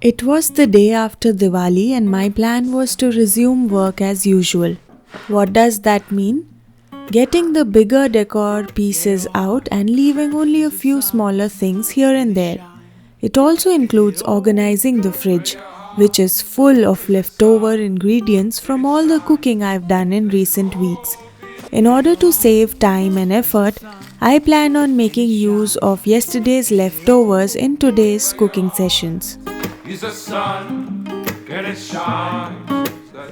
It was the day after Diwali and my plan was to resume work as usual. What does that mean? Getting the bigger decor pieces out and leaving only a few smaller things here and there. It also includes organizing the fridge, which is full of leftover ingredients from all the cooking I've done in recent weeks. In order to save time and effort, I plan on making use of yesterday's leftovers in today's cooking sessions.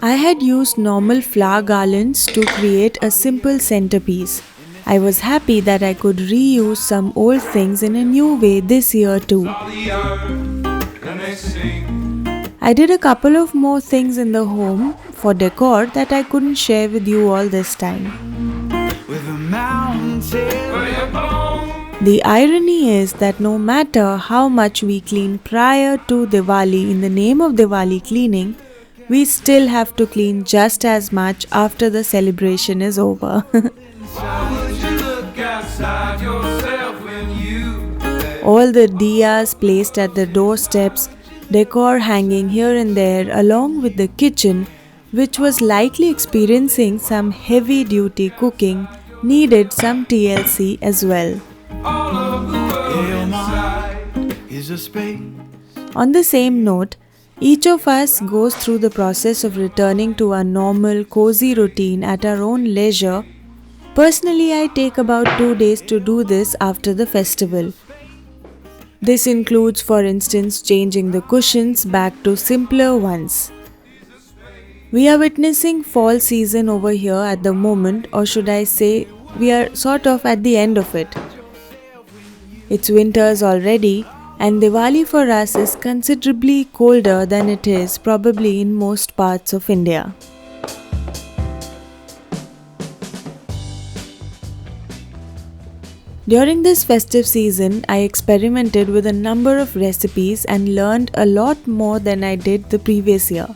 I had used normal flower garlands to create a simple centerpiece. I was happy that I could reuse some old things in a new way this year too. I did a couple of more things in the home for decor that I couldn't share with you all this time. The irony is that no matter how much we clean prior to Diwali in the name of Diwali cleaning, we still have to clean just as much after the celebration is over. All the diyas placed at the doorsteps, decor hanging here and there along with the kitchen, which was likely experiencing some heavy duty cooking, needed some TLC as well. On the same note, each of us goes through the process of returning to our normal, cozy routine at our own leisure. Personally, I take about 2 days to do this after the festival. This includes, for instance, changing the cushions back to simpler ones. We are witnessing fall season over here at the moment, or should I say, we are sort of at the end of it. It's winters already, and Diwali for us is considerably colder than it is probably in most parts of India. During this festive season, I experimented with a number of recipes and learned a lot more than I did the previous year.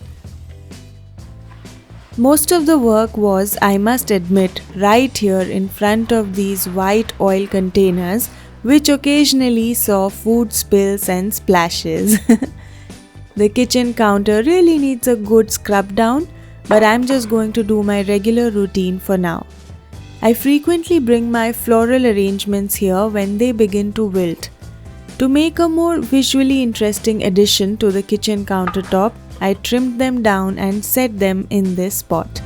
Most of the work was, I must admit, right here in front of these white oil containers, which occasionally saw food spills and splashes. The kitchen counter really needs a good scrub down, but I'm just going to do my regular routine for now. I frequently bring my floral arrangements here when they begin to wilt. To make a more visually interesting addition to the kitchen countertop, I trimmed them down and set them in this spot.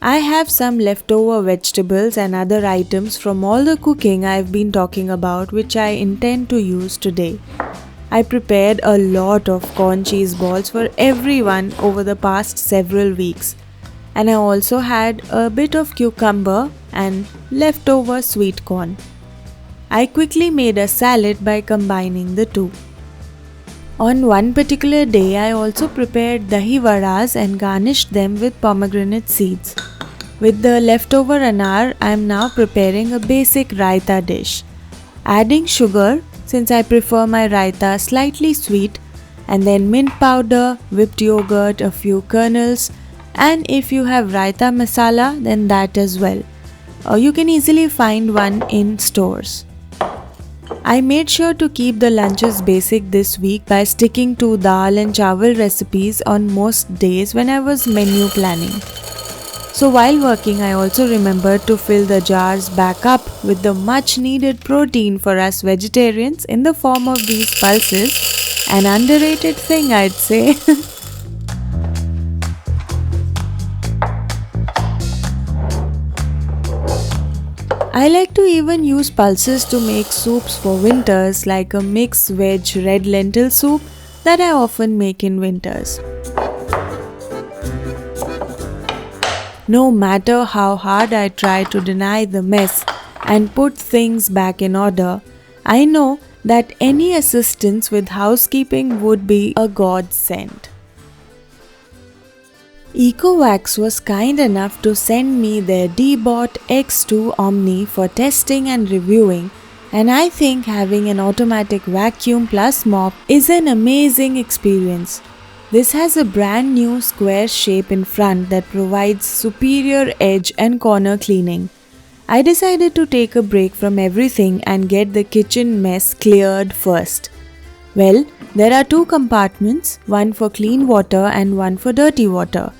I have some leftover vegetables and other items from all the cooking I've been talking about, which I intend to use today. I prepared a lot of corn cheese balls for everyone over the past several weeks, and I also had a bit of cucumber and leftover sweet corn. I quickly made a salad by combining the two. On one particular day, I also prepared dahi vadas and garnished them with pomegranate seeds. With the leftover anar, I am now preparing a basic raita dish. Adding sugar, since I prefer my raita slightly sweet, and then mint powder, whipped yogurt, a few kernels, and if you have raita masala, then that as well. You can easily find one in stores. I made sure to keep the lunches basic this week by sticking to dal and chawal recipes on most days when I was menu planning. So while working, I also remembered to fill the jars back up with the much needed protein for us vegetarians in the form of these pulses, an underrated thing I'd say. I like to even use pulses to make soups for winters, like a mixed veg red lentil soup that I often make in winters. No matter how hard I try to deny the mess and put things back in order, I know that any assistance with housekeeping would be a godsend. EcoVax was kind enough to send me their Dbot X2 Omni for testing and reviewing, and I think having an automatic vacuum plus mop is an amazing experience. This has a brand new square shape in front that provides superior edge and corner cleaning. I decided to take a break from everything and get the kitchen mess cleared first. Well, there are two compartments, one for clean water and one for dirty water.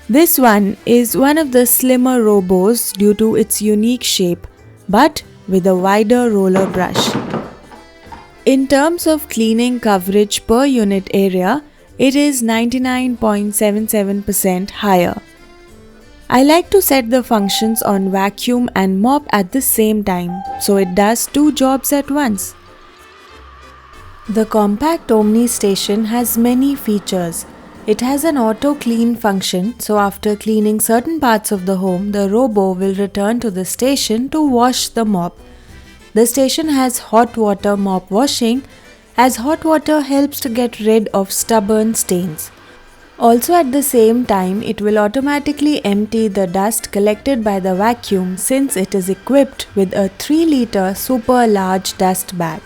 This one is one of the slimmer robos due to its unique shape, but with a wider roller brush. In terms of cleaning coverage per unit area, it is 99.77% higher. I like to set the functions on vacuum and mop at the same time, so it does two jobs at once. The compact Omni station has many features. It has an auto clean function, so after cleaning certain parts of the home, the robo will return to the station to wash the mop. The station has hot water mop washing, as hot water helps to get rid of stubborn stains. Also at the same time, it will automatically empty the dust collected by the vacuum since it is equipped with a 3-liter super large dust bag.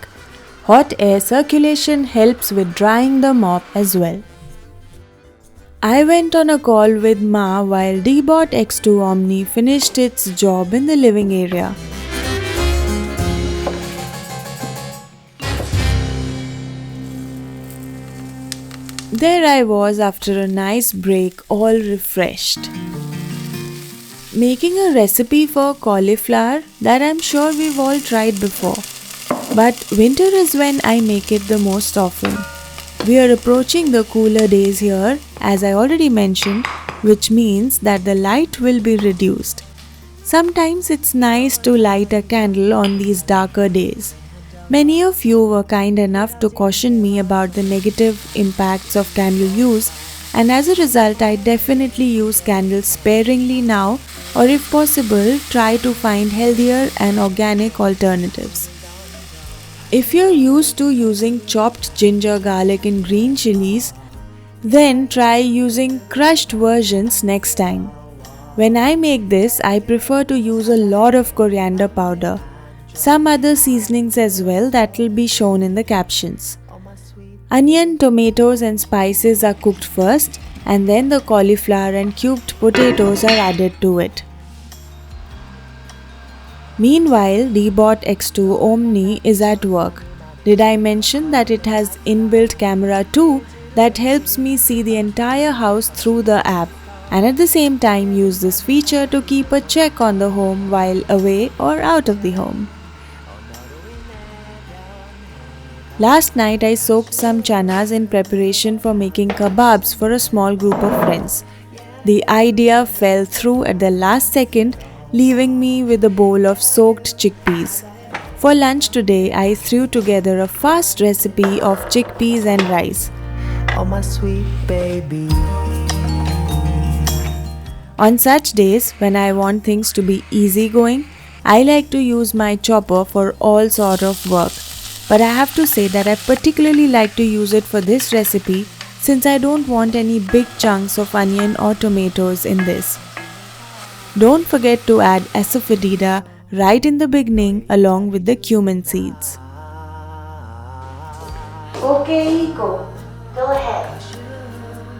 Hot air circulation helps with drying the mop as well. I went on a call with Ma while D-Bot X2 Omni finished its job in the living area. There I was after a nice break, all refreshed. Making a recipe for cauliflower that I'm sure we've all tried before. But winter is when I make it the most often. We are approaching the cooler days here, as I already mentioned, which means that the light will be reduced. Sometimes it's nice to light a candle on these darker days. Many of you were kind enough to caution me about the negative impacts of candle use, and as a result I definitely use candles sparingly now, or if possible try to find healthier and organic alternatives. If you're used to using chopped ginger, garlic and green chilies, then try using crushed versions next time. When I make this, I prefer to use a lot of coriander powder. Some other seasonings as well that will be shown in the captions. Onion, tomatoes and spices are cooked first, and then the cauliflower and cubed potatoes are added to it. Meanwhile, D-Bot X2 Omni is at work. Did I mention that it has inbuilt camera too that helps me see the entire house through the app, and at the same time use this feature to keep a check on the home while away or out of the home. Last night I soaked some chanas in preparation for making kebabs for a small group of friends. The idea fell through at the last second, leaving me with a bowl of soaked chickpeas. For lunch today, I threw together a fast recipe of chickpeas and rice. Oh my sweet baby. On such days, when I want things to be easygoing, I like to use my chopper for all sort of work. But I have to say that I particularly like to use it for this recipe since I don't want any big chunks of onion or tomatoes in this. Don't forget to add asafoetida right in the beginning along with the cumin seeds. Okay, Nico, go ahead.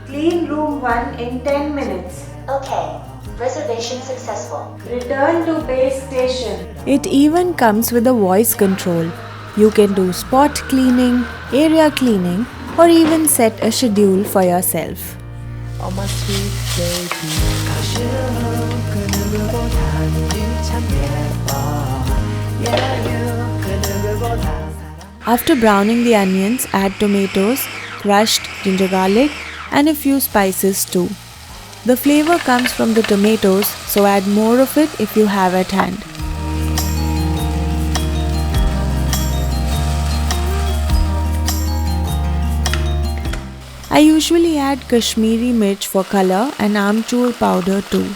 Clean room 1 in 10 minutes. Okay, reservation successful. Return to base station. It even comes with a voice control. You can do spot cleaning, area cleaning, or even set a schedule for yourself. Oh my sweet baby. After browning the onions, add tomatoes, crushed ginger garlic, and a few spices too. The flavor comes from the tomatoes, so add more of it if you have at hand. I usually add Kashmiri mirch for color and amchur powder too.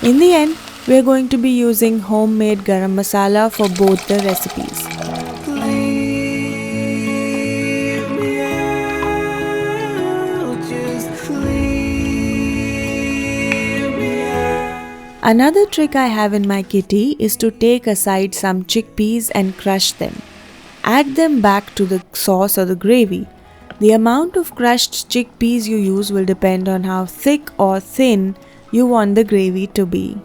In the end, we are going to be using homemade garam masala for both the recipes. Another trick I have in my kitty is to take aside some chickpeas and crush them. Add them back to the sauce or the gravy. The amount of crushed chickpeas you use will depend on how thick or thin you want the gravy to be.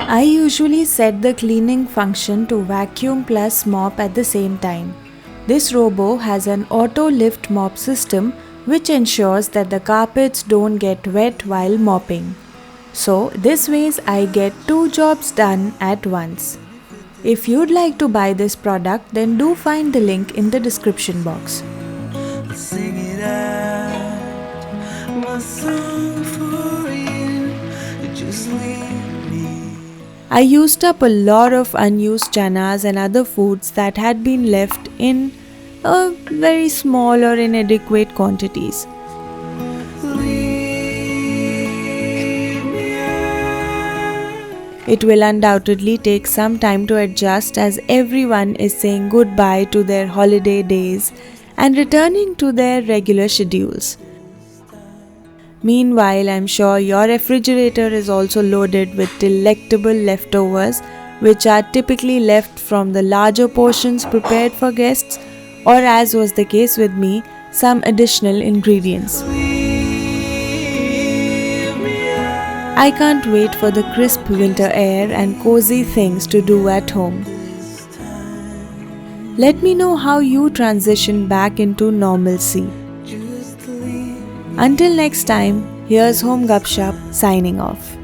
I usually set the cleaning function to vacuum plus mop at the same time. This robo has an auto lift mop system which ensures that the carpets don't get wet while mopping. So this ways I get 2 jobs done at once. If you'd like to buy this product, then do find the link in the description box. Sing it out, my song for you. Just leave me. I used up a lot of unused chanas and other foods that had been left in very small or inadequate quantities. It will undoubtedly take some time to adjust as everyone is saying goodbye to their holiday days and returning to their regular schedules. Meanwhile, I'm sure your refrigerator is also loaded with delectable leftovers, which are typically left from the larger portions prepared for guests, or as was the case with me, some additional ingredients. I can't wait for the crisp winter air and cozy things to do at home. Let me know how you transition back into normalcy. Until next time, here's Home Gupshup signing off.